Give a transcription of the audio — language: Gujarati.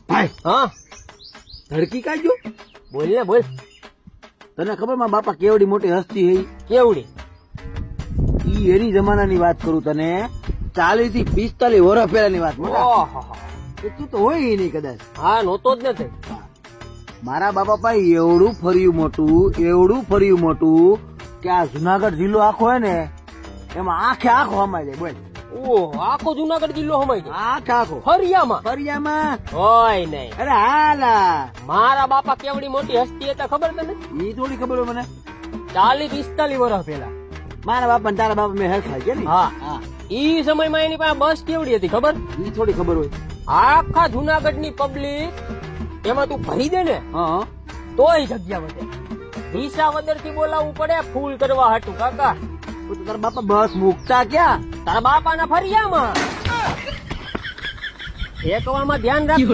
ભાઈ હા ધડકી કાઢજો. બોલ ને બોલ. તને ખબર મારા બાપા કેવડી મોટી હસ્તી હઈ? કેવડી? ઈ એની જમાનાની વાત કરું તને, 40 થી 45 વર્ષ પહેલાની વાત. મોટા ઓહો. તું તો હોય ઈ નહીં કદાચ. હા નહોતો જ નથી. મારા બાપા ભાઈ એવડું ફર્યું મોટું કે આ જુનાગઢ જિલ્લો આખો હે ને એમાં આખો હમાઈ જાય. બોલ, ઓહો આખો જુનાગઢ જિલ્લો હમાઈ ગયો આખો ફરિયામાં હોય નહીં. અરે હાલા, મારા બાપા કેવડી મોટી હસ્તી હતા ખબર તને? ઈ થોડી ખબર હોય મને. 40-45 વર્ષ પહેલા. મારા બાપા ને તારા બાપા મેં હરખાય છે ને. હા ઈ સમયમાં એની પાસે બસ કેવડી હતી ખબર? ઈ થોડી ખબર હોય. આખા જુનાગઢ ની પબ્લિક એમાં તું ભરી દે ને હા, તોય જગ્યા વધે. વિસાવદર થી બોલાવવું પડે ફૂલ કરવા હાટું. કાકા તો તારા બાપા બસ મૂકતા ક્યાં? તારા બાપા ના ફરિયામાં. ફેંકવામાં ધ્યાન રાખ.